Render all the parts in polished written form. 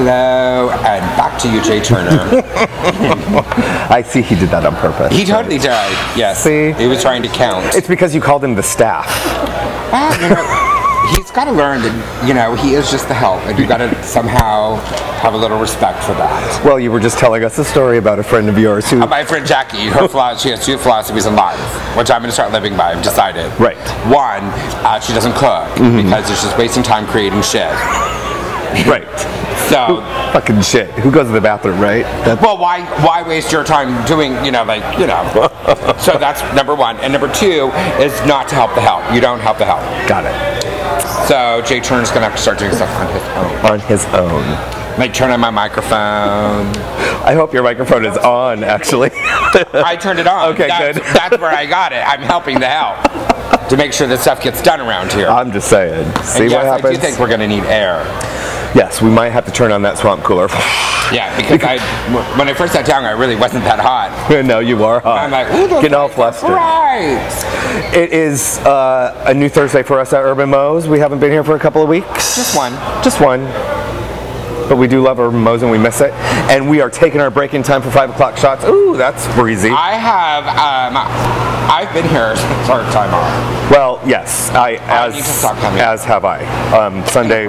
hello, and back to you, Jay Turner. I see he did that on purpose. He totally did, yes. See? He was trying to count. It's because you called him the staff. Well, you know, he's got to learn that, you know, he is just the help, and you got to somehow have a little respect for that. Well, you were just telling us a story about a friend of yours who... My friend Jackie, she has 2 philosophies in life, which I'm going to start living by, I've decided. Right. One, she doesn't cook, because it's just wasting time creating shit. Right. So... Fucking shit. Who goes to the bathroom, right? Well, why waste your time doing, you know, like, you know. So that's number 1. And number 2 is not to help the help. You don't help the help. Got it. So Jay Turner's going to have to start doing stuff on his own. On his own. Like turn on my microphone. I hope your microphone is on, actually. I turned it on. Okay, good. That's where I got it. I'm helping the help to make sure that stuff gets done around here. I'm just saying. See what happens? I do think we're going to need air. Yes, we might have to turn on that swamp cooler. Yeah, because when I first sat down, I really wasn't that hot. No, you are hot. I'm like, ooh, getting all flustered. Right. It is a new Thursday for us at Urban Moapos. We haven't been here for a couple of weeks. Just one. Just one. But we do love Urban Moapos and we miss it. And we are taking our break in time for 5 o'clock shots. Ooh, that's breezy. I have, I've been here since our time off. Well, yes, as have I. Sunday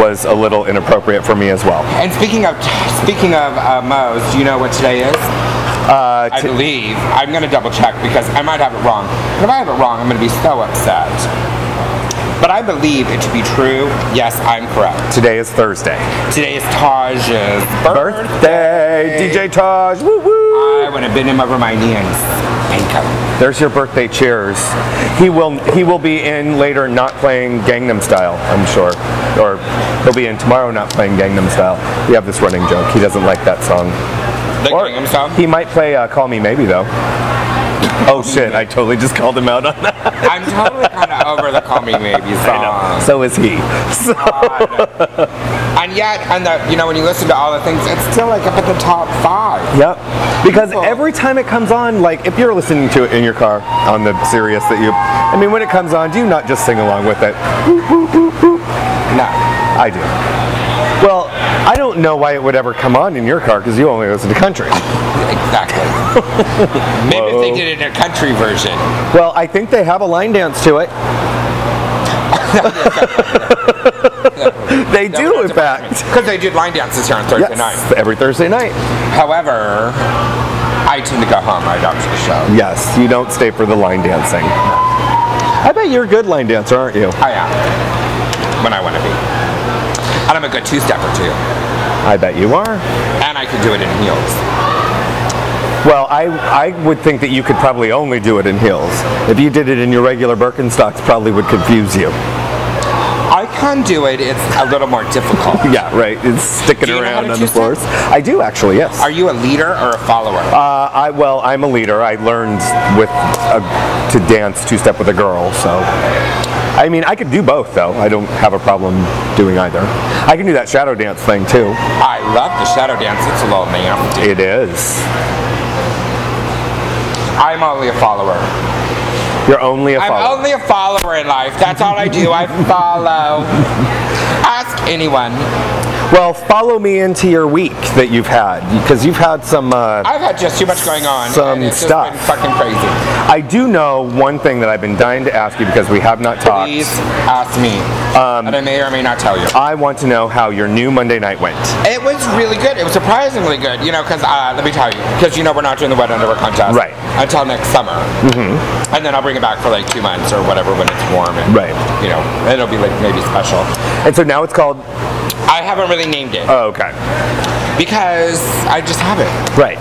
was a little inappropriate for me as well. And speaking of Mo's, do you know what today is? I believe. I'm going to double check because I might have it wrong. But if I have it wrong, I'm going to be so upset. But I believe it to be true. Yes, I'm correct. Today is Thursday. Today is Taj's birthday. DJ Taj. Woo woo. I want to bend him over my knee and spank him. There's your birthday cheers. He will be in later not playing Gangnam Style, I'm sure. Or he'll be in tomorrow not playing Gangnam Style. We have this running joke. He doesn't like that song. The Gangnam Style? He might play Call Me Maybe though. Oh shit, I totally just called him out on that. I'm totally kind of over the Call Me Maybe song. So is he. So. And yet, you know, when you listen to all the things, it's still like up at the top 5. Yep. Because every time it comes on, like if you're listening to it in your car on the Sirius I mean, when it comes on, do you not just sing along with it? No. I do. Well, I don't know why it would ever come on in your car because you only listen to country. Exactly. Maybe if they did it in a country version. Well, I think they have a line dance to it. They do, in fact. Because they did line dances here on Thursday night. Every Thursday night. However, I tend to go home right after the show. Yes, you don't stay for the line dancing. I bet you're a good line dancer, aren't you? I am. When I want to be. And I'm a good 2-stepper too. I bet you are. And I could do it in heels. Well, I would think that you could probably only do it in heels. If you did it in your regular Birkenstocks, probably would confuse you. I can do it, it's a little more difficult. Yeah, right. It's sticking around on the floors. I do actually, yes. Are you a leader or a follower? Well, I'm a leader. I learned to dance 2-step with a girl, so. I mean, I could do both, though. I don't have a problem doing either. I can do that shadow dance thing, too. I love the shadow dance. It's a little nasty. It is. I'm only a follower. You're only a follower? I'm only a follower in life. That's all I do. I follow. Ask anyone. Well, follow me into your week that you've had, because you've had some... I've had just too much going on. Some it's stuff. Just been fucking crazy. I do know one thing that I've been dying to ask you because we have not talked. Please ask me. And I may or may not tell you. I want to know how your new Monday night went. It was really good. It was surprisingly good, you know, because let me tell you, because you know we're not doing the Wet Underwear contest until next summer. And then I'll bring it back for like 2 months or whatever when it's warm. And, you know, it'll be like maybe special. And so now it's called... I haven't really named it. Oh, okay. Because I just haven't. Right.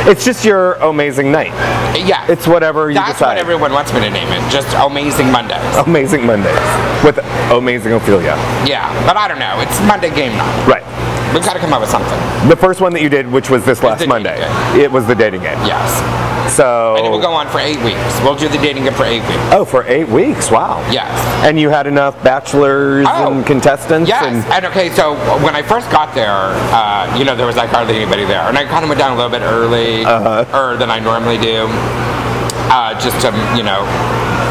It's just your amazing night. Yeah. It's whatever you decide. That's what everyone wants me to name it. Just Amazing Mondays. Amazing Mondays. With Amazing Ophelia. Yeah, but I don't know. It's Monday game night. Right. We've got to come up with something. The first one that you did, which was this last Monday. It was the dating game. Yes. So... And it will go on for 8 weeks. We'll do the dating game for 8 weeks. Oh, for 8 weeks? Wow. Yes. And you had enough bachelors and contestants? Yes. And okay, so when I first got there, you know, there was like hardly anybody there. And I kind of went down a little bit early, than I normally do. Just to, you know,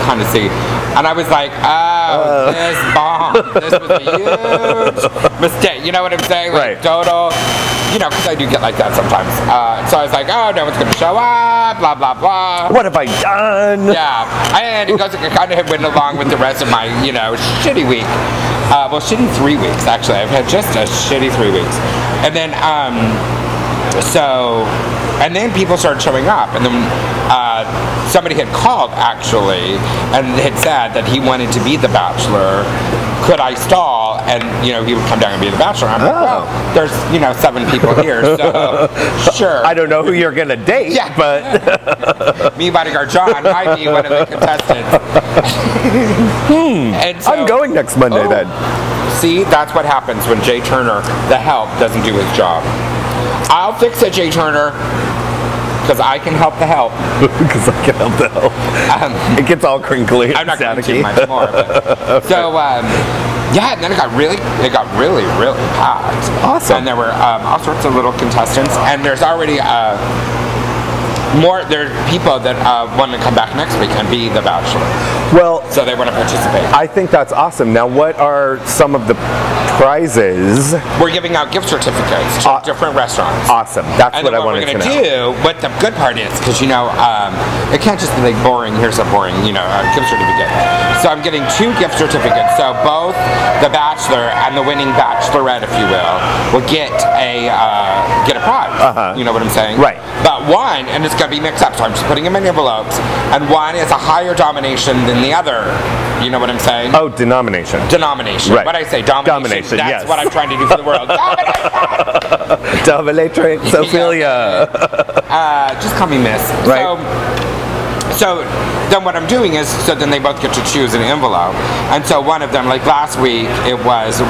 kind of see. And I was like, this bomb. This was a huge mistake. You know what I'm saying? Like, total, you know, because I do get like that sometimes. So I was like, oh, no one's going to show up, blah, blah, blah. What have I done? Yeah. And it goes, it kind of went along with the rest of my, you know, shitty week. Well, shitty 3 weeks, actually. I've had just a shitty 3 weeks. And then, and then people started showing up, and then somebody had called, actually, and had said that he wanted to be the Bachelor. Could I stall? And, you know, he would come down and be the Bachelor. I'm like, well, there's, you know, 7 people here, so sure. I don't know who you're going to date, but... Me, Bodyguard John, might be one of the contestants. And so, I'm going next Monday, then. See, that's what happens when Jay Turner, the help, doesn't do his job. I'll fix it, Jay Turner, because I can help the help. Because I can help the help. It gets all crinkly. I'm not going to do much more. But, so, yeah, and then it got really, really packed. Awesome. And there were all sorts of little contestants, and there's already there are people that want to come back next week and be the Bachelor. Well, so they want to participate. I think that's awesome. Now, what are some of the prizes? We're giving out gift certificates to different restaurants. Awesome. That's what I wanted to know. And we're going to do, what the good part is, because, you know, it can't just be like boring, here's a boring, you know, gift certificate. So I'm getting 2 gift certificates. So both the Bachelor and the winning Bachelorette, if you will get a prize. You know what I'm saying? Right. But one, and it's going to be mixed up, so I'm just putting them in envelopes, and one is a higher domination than the other. You know what I'm saying? Oh, denomination. Denomination. Right. What I say, domination. That's yes. what I'm trying to do for the world. Dominatrix, Ophelia. Just call me Miss. Right. So then what I'm doing is, so then they both get to choose an envelope. And so one of them, like last week, it was,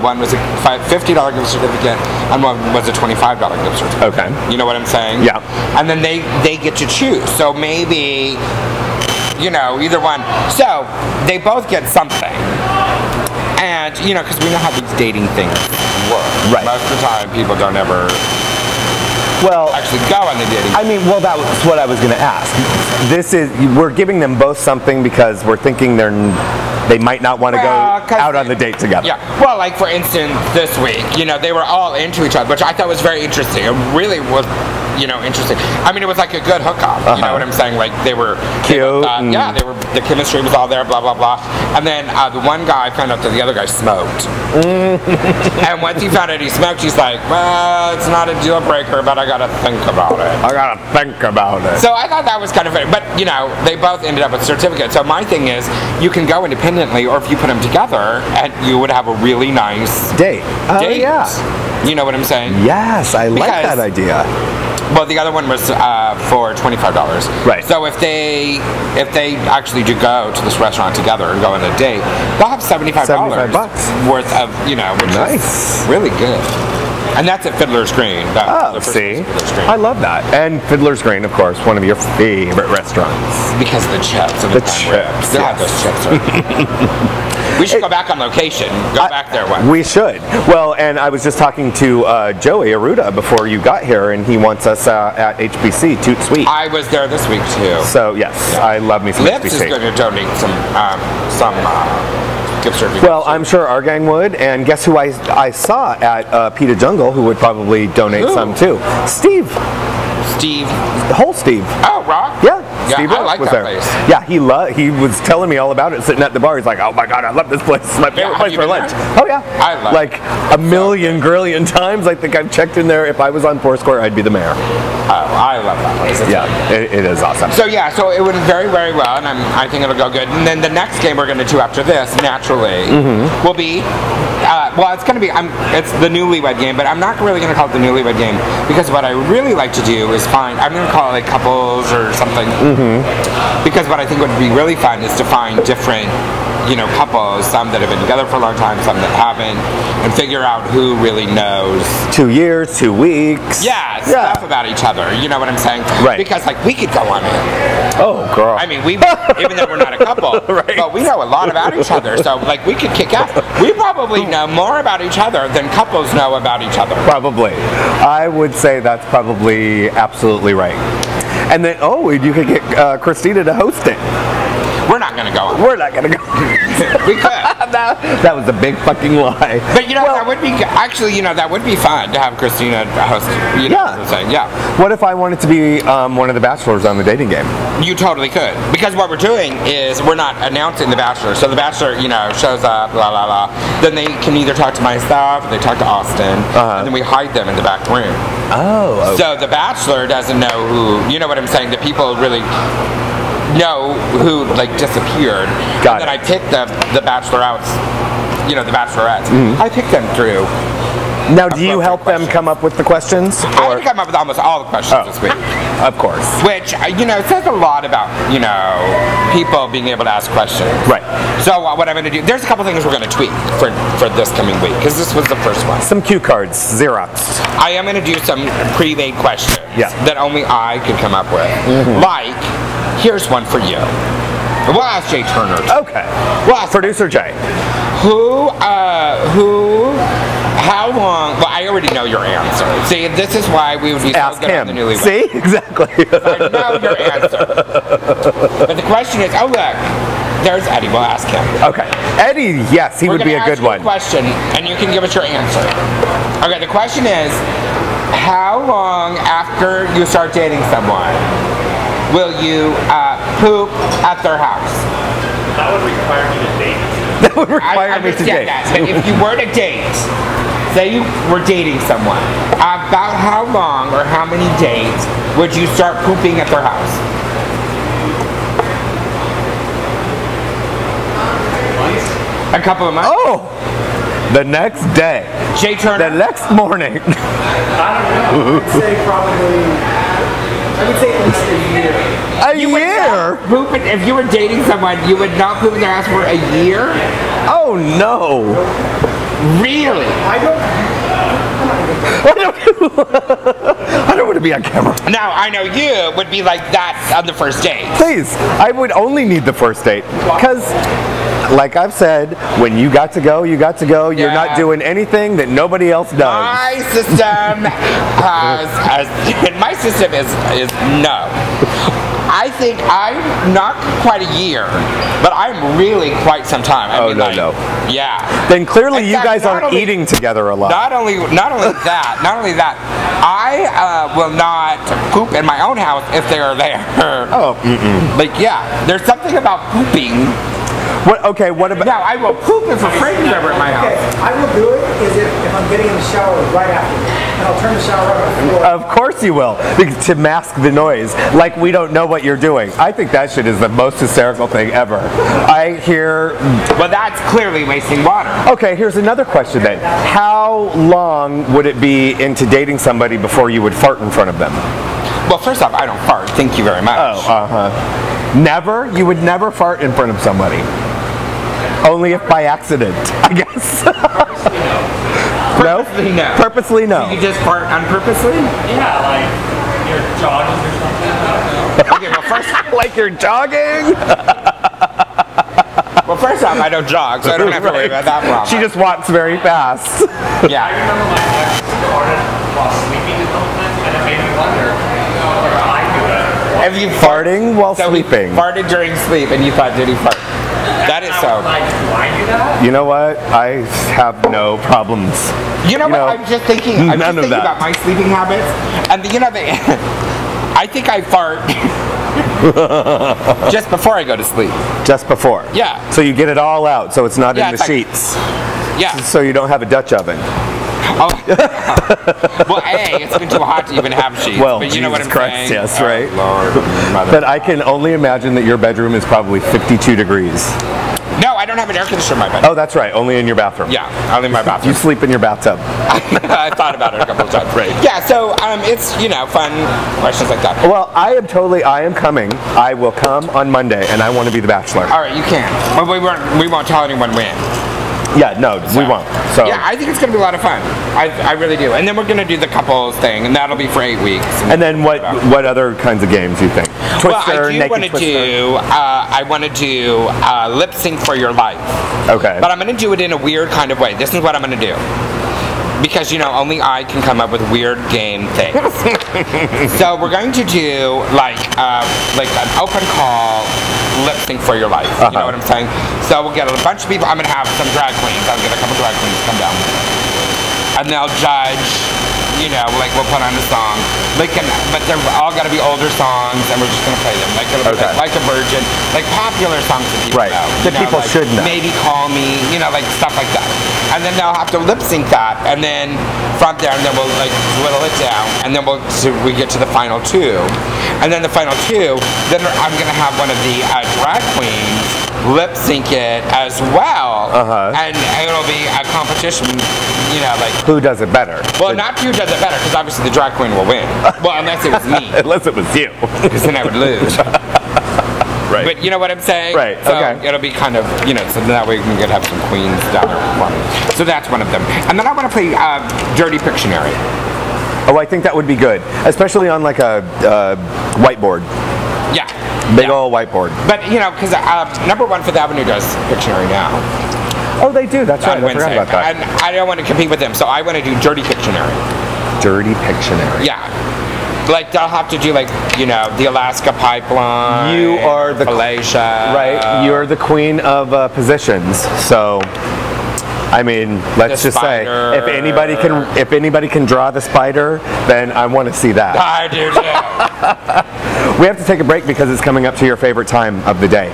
one was a $50 gift certificate, and one was a $25 gift certificate. Okay. You know what I'm saying? Yeah. And then they get to choose. So maybe, you know, either one. So they both get something. And, you know, because we know how these dating things work. Right. Most of the time, people don't ever actually go on the dating. I mean, well, that was what I was going to ask. We're giving them both something because we're thinking they might not want to go out on the date together. Yeah. Well, like for instance, this week, you know, they were all into each other, which I thought was very interesting. It really was, you know, interesting. I mean, it was like a good hookup. You know what I'm saying? Like they were cute. The chemistry was all there. Blah blah blah. And then the one guy found out that the other guy smoked. And once he found out he smoked, he's like, well, it's not a deal breaker, but I gotta think about it. So I thought that was kind of funny. But you know, they both ended up with certificates. So my thing is, you can go independently, or if you put them together, and you would have a really nice date. Yeah. You know what I'm saying? Yes, I like that idea. Well, the other one was for $25. Right. So if they actually do go to this restaurant together and go on a date, they'll have $75 worth of, you know, which is really good. And that's at Fiddler's Green. See? I love that. And Fiddler's Green, of course, one of your favorite restaurants. Because of the chips and the chips. They have those chips. We should go back on location. Go back there once. We should. Well, and I was just talking to Joey Aruda before you got here, and he wants us at HBC, Toot Sweet. I was there this week, too. So, yes, I love me some Lips HBC. is going to donate some gift certificates. Well, I'm sure our gang would, and guess who I saw at Pita Jungle who would probably donate some, too? Steve. Whole Steve. Oh, Rock? Yeah. Yeah, Steve I Rock like was that there. place. Yeah, he was telling me all about it sitting at the bar. He's like, oh my God, I love this place. It's my favorite place for lunch. Oh yeah. I love like a million grillion times. I think I've checked in there. If I was on Foursquare, I'd be the mayor. Oh, I love that place. It is awesome. So yeah, so it went very, very well, and I think it'll go good. And then the next game we're going to do after this, naturally, will be, well, it's going to be, it's the newlywed game, but I'm not really going to call it the newlywed game, because what I really like to do is I'm going to call it like couples or something, because what I think would be really fun is to find different, you know, couples, some that have been together for a long time, some that haven't, and figure out who really knows. 2 years, 2 weeks. Yeah, stuff about each other, you know what I'm saying? Right. Because, like, we could go on it. Oh, girl. I mean, even though we're not a couple, but we know a lot about each other, so, like, we could kick ass. We probably know more about each other than couples know about each other. Probably. I would say that's probably absolutely right. And then, you could get Christina to host it. We're not going to go on. We're not going to go. We could. That was a big fucking lie. But that would be, actually, that would be fun to have Christina host, yeah. What if I wanted to be one of the bachelors on the dating game? You totally could. Because what we're doing is we're not announcing the bachelor. So the bachelor, shows up, blah, blah, blah. Then they can either talk to myself or they talk to Austin. And then we hide them in the back room. Oh, okay. So the bachelor doesn't know who, you know what I'm saying? The people really know who, disappeared. Got and then it. I picked the bachelorettes, the bachelorettes. I picked them through. Now, do you help them come up with the questions? I had to come up with almost all the questions this week. Of course. Which, says a lot about, people being able to ask questions. Right. So what I'm going to do, there's a couple things we're going to tweak for this coming week, because this was the first one. Some cue cards, Xerox. I am going to do some pre-made questions that only I could come up with. Like, here's one for you. We'll ask Jay Turner. Okay. Well, producer Jay. How long? Well, I already know your answer. See, this is why we would be so good on the newlyweds. See, exactly. I know your answer. But the question is, oh look, there's Eddie. We'll ask him. Okay, Eddie. Yes, he would be a good one. Question, and you can give us your answer. Okay, the question is, how long after you start dating someone will you poop at their house? That would require me to date. That would require me to date. That, but if you were to date, say you were dating someone, about how long or how many dates would you start pooping at their house? A couple of months? Oh! The next day. Jay Turner? The next morning. I don't know. I'd say probably... I would say at least a year. A year? If you were dating someone, you would not poop in their house for a year? Oh no! Really? I don't want to be on camera. Now, I know you would be like that on the first date. Please, I would only need the first date. Because, like I've said, when you got to go, you got to go. You're not doing anything that nobody else does. My system my system is no. I think I'm not quite a year, but I'm really quite some time. No. Yeah. Then clearly you guys aren't eating together a lot. Not only that, I will not poop in my own house if they are there. Oh, Like, yeah, there's something about pooping. What about... Now, I will poop if a friend is over at my house. Okay, I will do it if I'm getting in the shower right after. And I'll turn the shower on. Of course you will, to mask the noise, like we don't know what you're doing. I think that shit is the most hysterical thing ever. I hear... Well, that's clearly wasting water. Okay, here's another question then. How long would it be into dating somebody before you would fart in front of them? Well, first off, I don't fart. Thank you very much. Oh, Never? You would never fart in front of somebody? Only if by accident, I guess. Purposely no. Purposely no. You just fart unpurposely? Yeah, like you're jogging or something. Okay, well first... Like you're jogging? Well, first off, I don't jog, so I don't have to worry about that problem. She just walks very fast. Yeah. I remember my ex farted while sleeping or something, and it made me wonder, or I do it. If you Farting while sleeping. He farted during sleep and you thought, did he fart? That is so. Like, do I do that? You know what? I have no problems. You know what? I'm just thinking. I'm just thinking about my sleeping habits, and I think I fart just before I go to sleep. Just before. Yeah. So you get it all out, so it's not in the it's like- sheets. Yeah. So you don't have a Dutch oven. Oh. Well, it's been too hot to even have sheets. Well, but you know what I'm Jesus Christ, saying? yes, right. Lord, But I can only imagine that your bedroom is probably 52 degrees. No, I don't have an air conditioner in my bedroom. Oh, that's right. Only in your bathroom. Yeah, only in my bathroom. You sleep in your bathtub. I thought about it a couple of times. Right. Yeah, so it's fun questions like that. Well, I am coming. I will come on Monday, and I want to be the bachelor. All right, you can. But we won't tell anyone when. Yeah, no, we won't. So yeah, I think it's going to be a lot of fun. I really do. And then we're going to do the couples thing, and that'll be for 8 weeks. And then what other kinds of games do you think? Twister, well, I do want to do. I want to do lip sync for your life. Okay. But I'm going to do it in a weird kind of way. This is what I'm going to do. Because only I can come up with weird game things. So we're going to do like an open call lip sync for your life. You know what I'm saying? So we'll get a bunch of people. I'm gonna have some drag queens. I'll get a couple drag queens come down, and they'll judge. You know, like we'll put on a song, but they're all got to be older songs, and we're just gonna play them. Like it'll be like a Virgin, like popular songs that people know. That people like, should know. Maybe Call Me, you know, like stuff like that. And then they'll have to lip sync that, and then from there, and then we'll like whittle it down, and then we get to the final two, and then the final two, then I'm gonna have one of the drag queens lip sync it as well, and it'll be a competition. You know, like who does it better? Well, not who does it better, because obviously the drag queen will win. Well, unless it was me. Unless it was you, because then I would lose. Right. But you know what I'm saying? Right. So it'll be kind of, you know, so that way we can have some queens down there. So that's one of them. And then I want to play Dirty Pictionary. Oh, I think that would be good, especially on like a whiteboard. Yeah. Big old whiteboard. But you know, because number one Fifth Avenue does Pictionary now. Oh, they do. That's right. I Wednesday. forgot about that. And I don't want to compete with them, so I want to do Dirty Pictionary. Dirty Pictionary. Yeah. Like they'll have to do like, you know, the Alaska Pipeline. You are the Appalachia. Right. You're the queen of positions. So, I mean, let's just say if anybody can draw the spider, then I want to see that. I do too. We have to take a break because it's coming up to your favorite time of the day.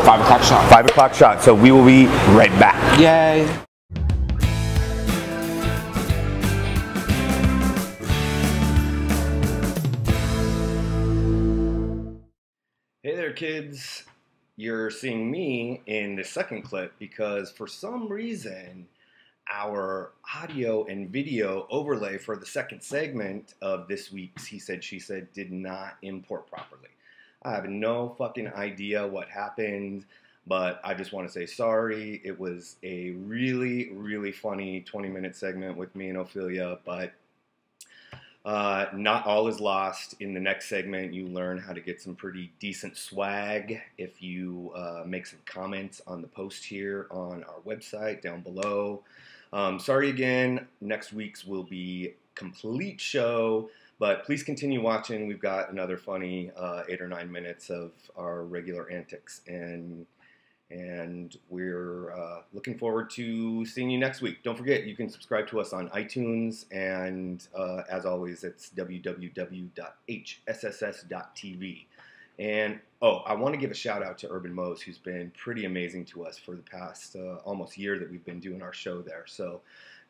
5 o'clock shot. 5 o'clock shot. So we will be right back. Yay. Hey there, kids. You're seeing me in the second clip because for some reason our audio and video overlay for the second segment of this week's He Said, She Said did not import properly. I have no fucking idea what happened, but I just want to say sorry. It was a really, really funny 20-minute segment with me and Ophelia, but not all is lost. In the next segment, you learn how to get some pretty decent swag if you make some comments on the post here on our website down below. Sorry again. Next week's will be complete show, but please continue watching. We've got another funny 8 or 9 minutes of our regular antics, and we're looking forward to seeing you next week. Don't forget, you can subscribe to us on iTunes, and as always, it's www.hsss.tv. And I want to give a shout out to Urban Moapos, who's been pretty amazing to us for the past almost year that we've been doing our show there. So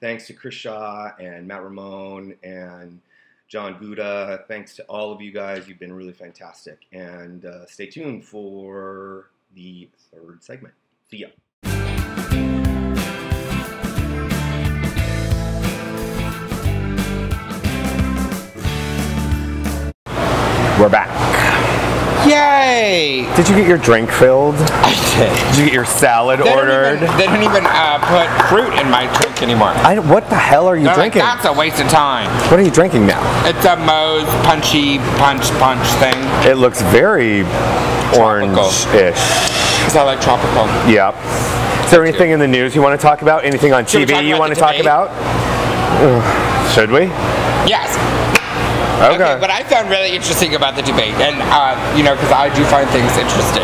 thanks to Chris Shaw and Matt Ramone and John Gouda. Thanks to all of you guys. You've been really fantastic. And stay tuned for the third segment. See ya. We're back. Yay! Did you get your drink filled? I did. Did you get your salad ordered? They don't even put fruit in my drink anymore. What the hell are you drinking? Like, that's a waste of time. What are you drinking now? It's a Moe's punchy punch thing. It looks very orange-ish. Because I like tropical. Yep. Is there anything in the news you want to talk about? Anything on TV you want to talk about? Should we? Yes. Okay. What I found really interesting about the debate, and you know, because I do find things interesting.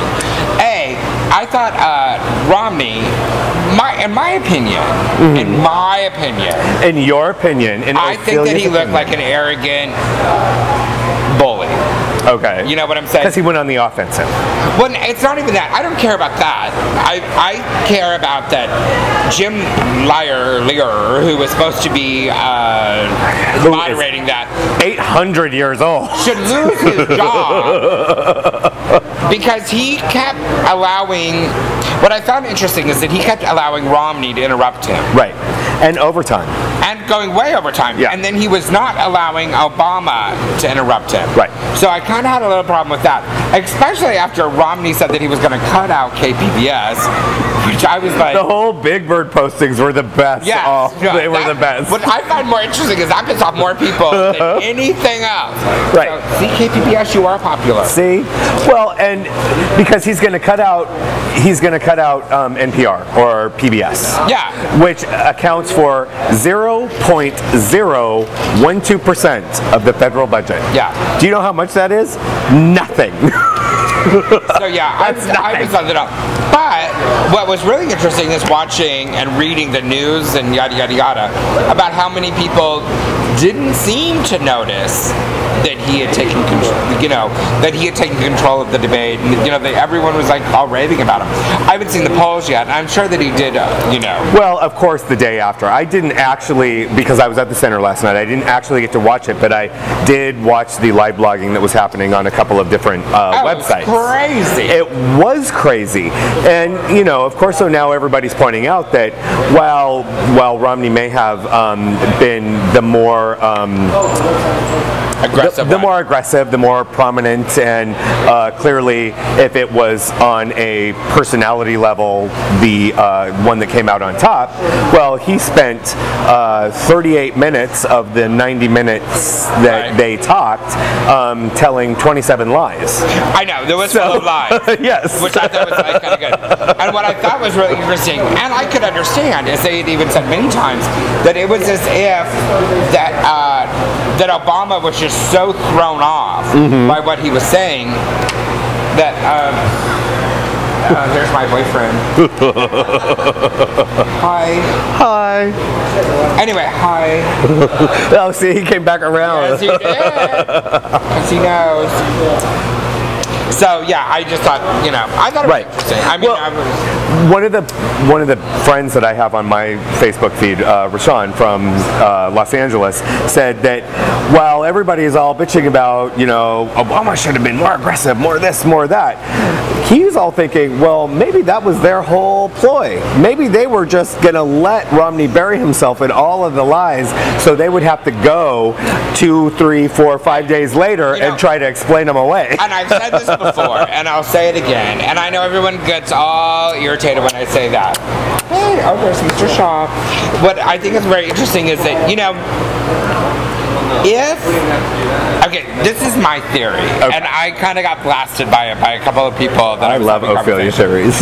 I thought Romney, in my opinion, in your opinion, I think that he looked like an arrogant bully. Okay. You know what I'm saying? Because he went on the offensive. Well, it's not even that. I don't care about that. I care about that Jim Lear, who was supposed to be moderating that, 800 years old, should lose his job because he kept allowing. What I found interesting is that he kept allowing Romney to interrupt him. Right. And overtime. And going way over time. Yeah. And then he was not allowing Obama to interrupt him. Right. So I kind of had a little problem with that. Especially after Romney said that he was going to cut out KPBS, which I was like... The whole Big Bird postings were the best. Yeah. They were the best. What I find more interesting is that pissed off more people than anything else. Right. So, see, KPBS, you are popular. See? Well, and because he's going to cut out NPR or PBS. Yeah. Which accounts for 0.012% of the federal budget. Yeah. Do you know how much that is? Nothing. So yeah, I was on it up. But what was really interesting is watching and reading the news and yada yada yada about how many people didn't seem to notice that he had taken control, that he had taken control of the debate. And, everyone was like all raving about him. I haven't seen the polls yet. I'm sure that he did, Well, of course, the day after. I didn't actually, because I was at the center last night, I didn't actually get to watch it, but I did watch the live blogging that was happening on a couple of different websites. Crazy. It was crazy. And, of course, so now everybody's pointing out that while Romney may have been the more aggressive, the more aggressive, the more prominent, and clearly, if it was on a personality level, the one that came out on top, well, he spent 38 minutes of the 90 minutes that they talked telling 27 lies. I know, there was full of lies. Yes. Which I thought was kind of good. And what I thought was really interesting, and I could understand, as they had even said many times, that it was as if that Obama was just so thrown off by what he was saying that there's my boyfriend. Hi. Anyway, hi. Oh, see, he came back around. Yes, he did. Because he knows. So yeah, I just thought, I thought it was interesting. I mean, one of the friends that I have on my Facebook feed, Rashawn from Los Angeles, said that while everybody is all bitching about, Obama should have been more aggressive, more this, more that, he's all thinking, well, maybe that was their whole ploy. Maybe they were just going to let Romney bury himself in all of the lies, so they would have to go 2, 3, 4, 5 days later and try to explain them away. And I've said this before, and I'll say it again, and I know everyone gets all irritated when I say that. Hey, there's Mr. Shaw. What I think is very interesting is that, this is my theory, and I kind of got blasted by it by a couple of people that I love Ophelia theories.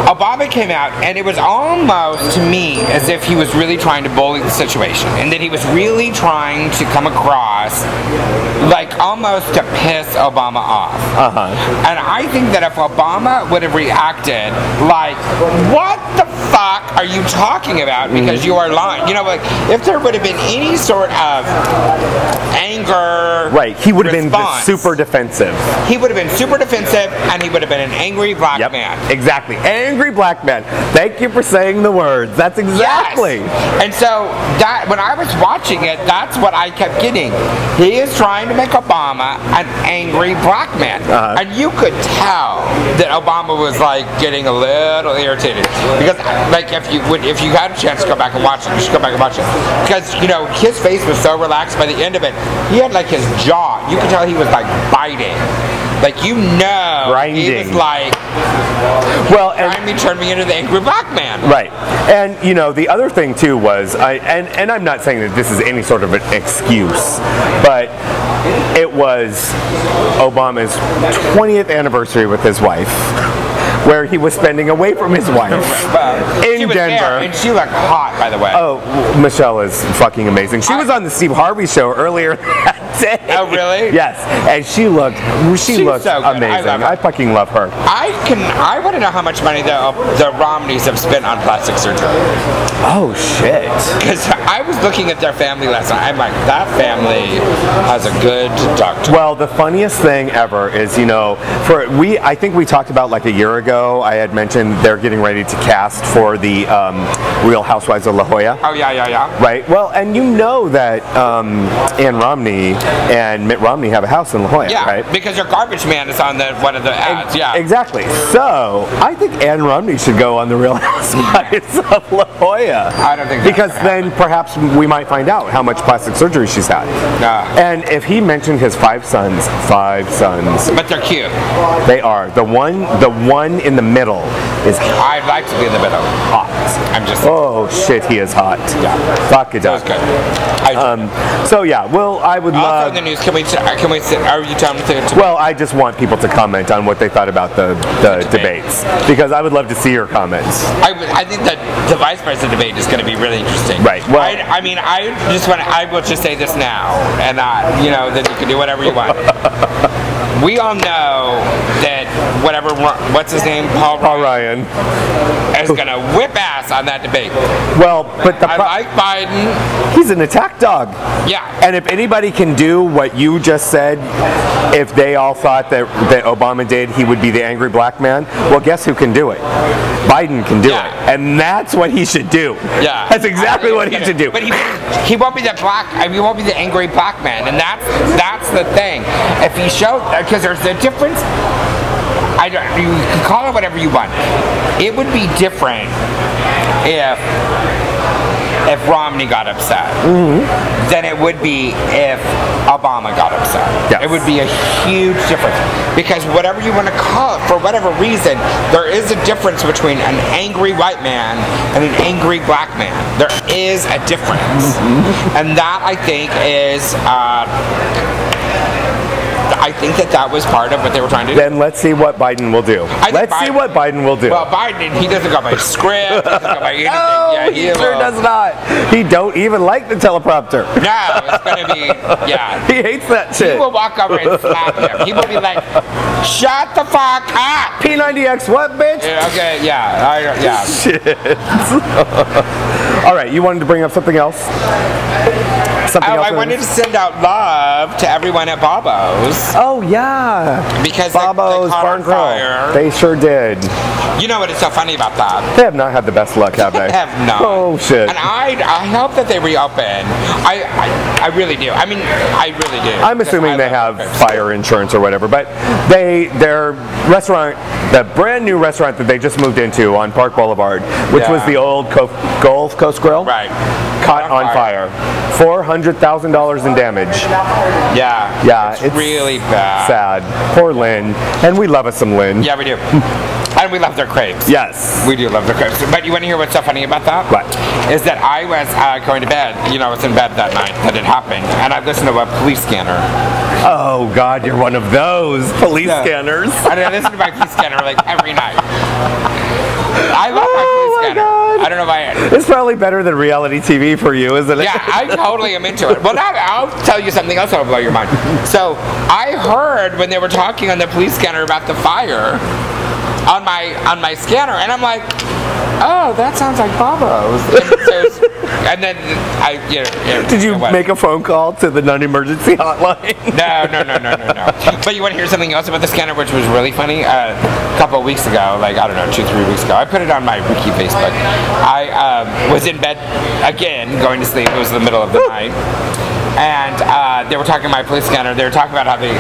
Obama came out, and it was almost to me as if he was really trying to bully the situation, and that he was really trying to come across like almost to piss Obama off. And I think that if Obama would have reacted like, what the fuck are you talking about, because you are lying, like if there would have been any sort of anger, right, he would have been super defensive. He would have been super defensive, and he would have been an angry black man. Exactly, angry black man. Thank you for saying the words. That's exactly. Yes. And so that when I was watching it, that's what I kept getting. He is trying to make Obama an angry black man, and you could tell that Obama was like getting a little irritated, because like if you had a chance to go back and watch it, you should go back and watch it, because his face was so relaxed by the end of it. He had like his jaw, you could tell he was like biting, like grinding. He was like, and turn me into the angry black man. Right. And the other thing too was, and I'm not saying that this is any sort of an excuse, but it was Obama's 20th anniversary with his wife, where he was spending away from his wife in Denver. And she looked hot, by the way. Oh, Michelle is fucking amazing. She was on the Steve Harvey show earlier that day. Oh, really? Yes, and she looked so amazing. I fucking love her. I want to know how much money the Romneys have spent on plastic surgery. Oh shit! Because I was looking at their family last night. I'm like, that family has a good doctor. Well, the funniest thing ever is, I think we talked about like a year ago, I had mentioned they're getting ready to cast for the Real Housewives of La Jolla. Oh yeah. Right. Well, and that Ann Romney and Mitt Romney have a house in La Jolla. Yeah, right? Because their garbage man is on one of the ads. Yeah. Exactly. So I think Ann Romney should go on the Real Housewives of La Jolla. I don't think because then perhaps we might find out how much plastic surgery she's had. And if he mentioned his 5 sons. But they're cute. They are. The one in the middle is hot. I'd like to be in the middle. Hot. I'm just. Oh shit, he is hot. Yeah. Fuck it That was good. So yeah, well, I would love. Also in the news, can we sit? Are you telling me to? Well, I just want people to comment on what they thought about the debates, because I would love to see your comments. I think that the vice president debate is going to be really interesting. Right. Well, I will just say this now, and then you can do whatever you want. we all know that what's his name? Paul Ryan is going to whip ass on that debate. Well, but I like Biden. He's an attack dog. Yeah. And if anybody can do what you just said, if they all thought that Obama did, he would be the angry black man, well, guess who can do it? Biden can do it. And that's what he should do. Yeah. That's exactly what he should do. But he won't be the he won't be the angry black man. And that's the thing. If he showed, because there's a difference. You can call it whatever you want. It would be different if Romney got upset than it would be if Obama got upset. Yes. It would be a huge difference. Because whatever you want to call it, for whatever reason, there is a difference between an angry white man and an angry black man. There is a difference. And that, I think, is... I think that was part of what they were trying to do. Then let's see what Biden will do. Let's see what Biden will do. Well, Biden, he doesn't go by script, he doesn't go by anything. No, Yeah, he sure does not. He don't even like the teleprompter. No, it's going to be, yeah. He hates that shit. He will walk over and slap him. He will be like, shut the fuck up. P90X what, bitch? Yeah, okay, yeah. Yeah. Shit. All right, you wanted to bring up something else? I wanted to send out love to everyone at Bobo's. Oh, yeah. Because Bobo's they caught Barn on fire. Grill. They sure did. You know what is so funny about that? They have not had the best luck, have they? They have not. Oh, shit. And I hope that they reopen. I really do. I mean, I really do. I'm assuming they have fire insurance or whatever, but their restaurant, the brand new restaurant that they just moved into on Park Boulevard, which was the old Gulf Coast Grill, right, caught on fire. $400,000 in damage. Yeah, it's really bad. Sad. Poor Lynn. And we love us some Lynn. Yeah, we do. And we love their crepes. Yes. We do love their crepes. But you want to hear what's so funny about that? What? Is that I was going to bed. You know, I was in bed that night that it happened. And I listened to a police scanner. Oh, God, you're one of those police scanners. And I listen to my police scanner like every night. I love my police scanner. God. I don't know why. It's probably better than reality TV for you, isn't it? Yeah, I totally am into it. Well, now I'll tell you something else that'll blow your mind. So I heard when they were talking on the police scanner about the fire on my scanner, and I'm like, oh, that sounds like Bobo's. And then Did you make a phone call to the non-emergency hotline? No. But you want to hear something else about the scanner, which was really funny? A couple of weeks ago, like, I don't know, 2-3 weeks ago, I put it on my wiki Facebook. I was in bed again, going to sleep. It was the middle of the night. And they were talking to my police scanner. They were talking about how they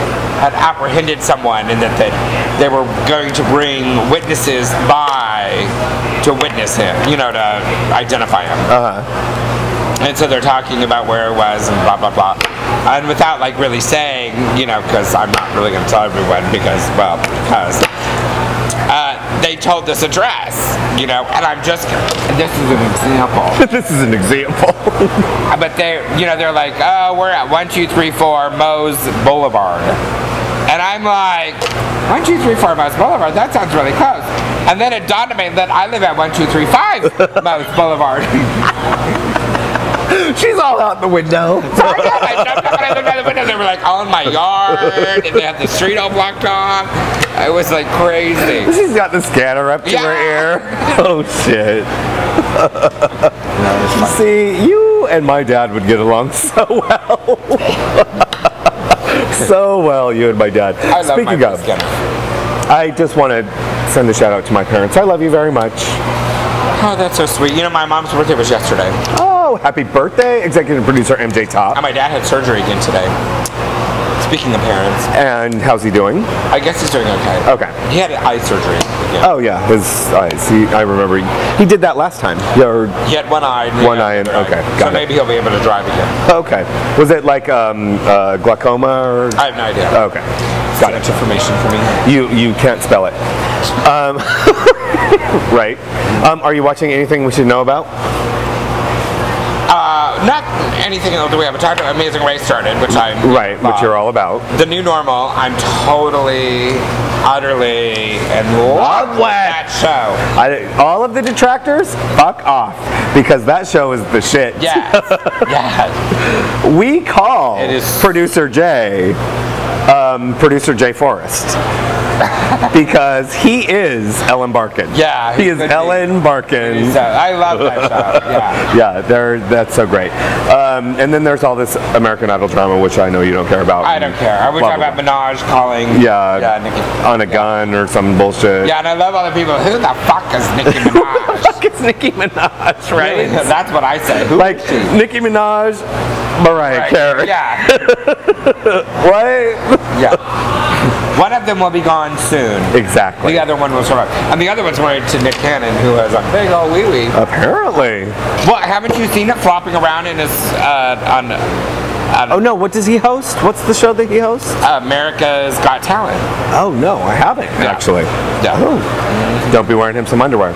had apprehended someone and that they were going to bring witnesses by to witness him, you know, to identify him. And so they're talking about where it was and blah, blah, blah. And without, like, really saying, you know, because I'm not really going to tell everyone because they told this address, you know, and I'm just, this is an example. This is an example. But they're like, oh, we're at 1234 Moe's Boulevard. And I'm like, 1234 Moe's Boulevard, that sounds really close. And then it dawned on me that I live at 1235 Moe's Boulevard. She's all out the window. So I jumped up and I looked out the window. They were like all in my yard, and they had the street all blocked off. It was like crazy. She's got the scanner up to her ear. Oh shit. See, you and my dad would get along so well. So well, you and my dad. I love Speaking my of, scanner. I just want to send a shout out to my parents. I love you very much. Oh, that's so sweet. You know, my mom's birthday was yesterday. Oh, happy birthday, executive producer MJ Top. And my dad had surgery again today. Speaking of parents. And how's he doing? I guess he's doing okay. Okay. He had eye surgery again. Oh yeah, his eyes. I remember he did that last time. He had one eye. Okay, got it. Maybe he'll be able to drive again. Okay. Was it like glaucoma or? I have no idea. Okay. Got it. Much information for me. You can't spell it. Right. Are you watching anything we should know about? Not anything that we haven't talked about. Amazing Race started, which I which you're all about. The new normal. I'm totally, utterly in love with that show. All of the detractors, fuck off, because that show is the shit. Yes. We call producer Jay Producer Jay Forrest. Because he is Ellen Barkin. Yeah, he is Ellen Barkin. I love that show. Yeah. Yeah, that's so great. And then there's all this American Idol drama, which I know you don't care about. I don't care. I would talk about Minaj calling. Nicki, on a gun or some bullshit. Yeah, and I love other people. Who the fuck is Nicki Minaj? Who the fuck is Nicki Minaj, right? Really? That's what I say. Who like is she? Nicki Minaj, Mariah Carey. Yeah. What? Yeah. One of them will be gone soon. Exactly. The other one will survive. And the other one's married to Nick Cannon, who has a big old wee-wee. Apparently. Well, haven't you seen it flopping around in his, oh no, what does he host? What's the show that he hosts? America's Got Talent. Oh no, I haven't, actually. Yeah. Oh. Don't be wearing him some underwear.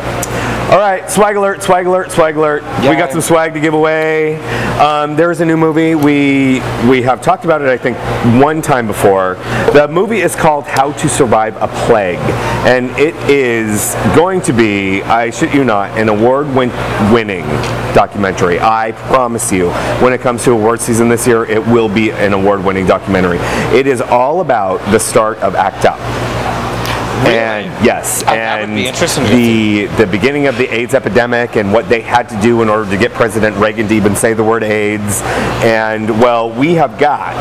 All right, swag alert, swag alert, swag alert. Yay. We got some swag to give away. There's a new movie. We have talked about it, I think, one time before. The movie is called How to Survive a Plague. And it is going to be, I shit you not, an award-winning documentary. I promise you, when it comes to award season this year, it will be an award-winning documentary. It is all about the start of ACT UP. Really? And yes, that would and be interesting the beginning of the AIDS epidemic and what they had to do in order to get President Reagan to even say the word AIDS. And well, we have got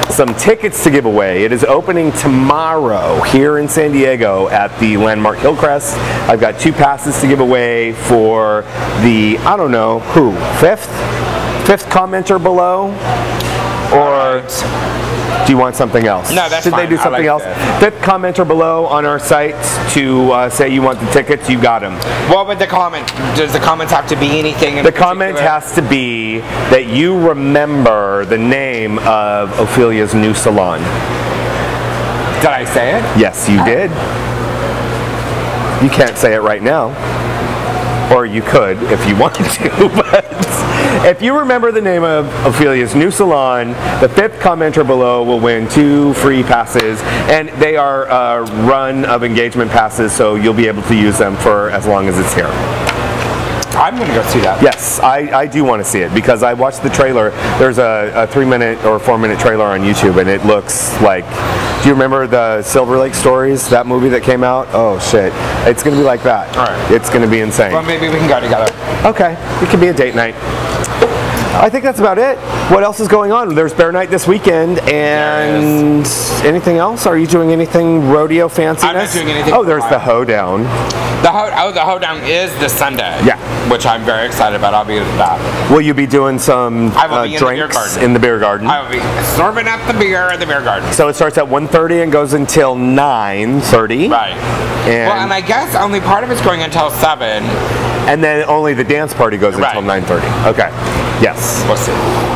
some tickets to give away. It is opening tomorrow here in San Diego at the landmark Hillcrest. I've got 2 passes to give away for the, I don't know, who? Fifth commenter below? Or do you want something else? No, that's Should fine. they do something else? That. 5th commenter below on our site to say you want the tickets, you got them. What would the comment? Does the comments have to be anything in The particular? comment has to be that you remember the name of Ophelia's new salon. Did I say it? Yes, you did. You can't say it right now. Or you could if you wanted to, but if you remember the name of Ophelia's new salon, the 5th commenter below will win 2 free passes, and they are a run of engagement passes, so you'll be able to use them for as long as it's here. I'm going to go see that. Yes, I do want to see it because I watched the trailer. There's a 3-minute or 4-minute trailer on YouTube, and it looks like, do you remember the Silver Lake Stories, that movie that came out? Oh shit, it's going to be like that. All right. It's going to be insane. Well, maybe we can go together. Okay, it could be a date night. I think that's about it. What else is going on? There's Bear Night this weekend, and anything else? Are you doing anything rodeo fanciness? I'm not doing anything. Oh, there's the hoedown. The hoedown is this Sunday. Yeah. Which I'm very excited about. I'll be at that. Will you be doing some I will be drinks in the beer garden? I will be serving up the beer at the beer garden. So it starts at 1:30 and goes until 9:30. Right. And I guess only part of it's going until 7. And then only the dance party goes until 9:30. Okay. Yes. We'll see.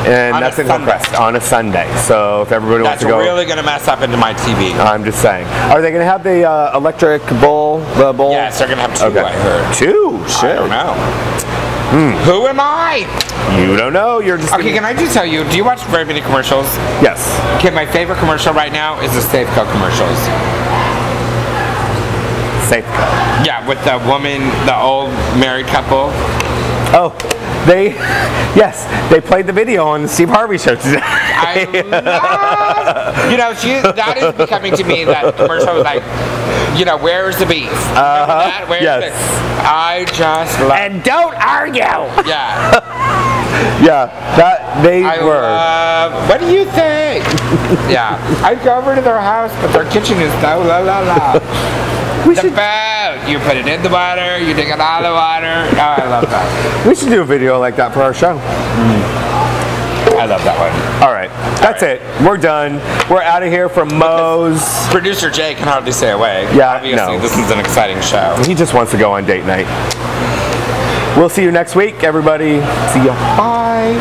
And On that's a in Hillcrest on a Sunday. So if everybody wants That's to go, really going to mess up into my TV. I'm just saying. Are they going to have the electric bull? The bull? Yes, they're going to have 2. I heard. 2? Shit. I don't know. Who am I? You don't know. You're just. Okay, can I just tell you? Do you watch very many commercials? Yes. Okay, my favorite commercial right now is the Safeco commercials. Safeco. Yeah, with the woman, the old married couple. Oh, yes, they played the video on the Steve Harvey show today. I love, that is becoming to me that commercial was like, where's the beef? Where's yes. I just love. And don't argue. Yeah. Yeah, that they were. What do you think? Yeah, I'd go over to their house, but their kitchen is la la la. The boat. You put it in the water, you take it out of the water. Oh, I love that. We should do a video like that for our show. I love that one. All right, that's it. We're done. We're out of here from Moe's. Producer Jay can hardly stay away. Yeah, obviously, no. This is an exciting show. He just wants to go on date night. We'll see you next week, everybody. See ya. Bye.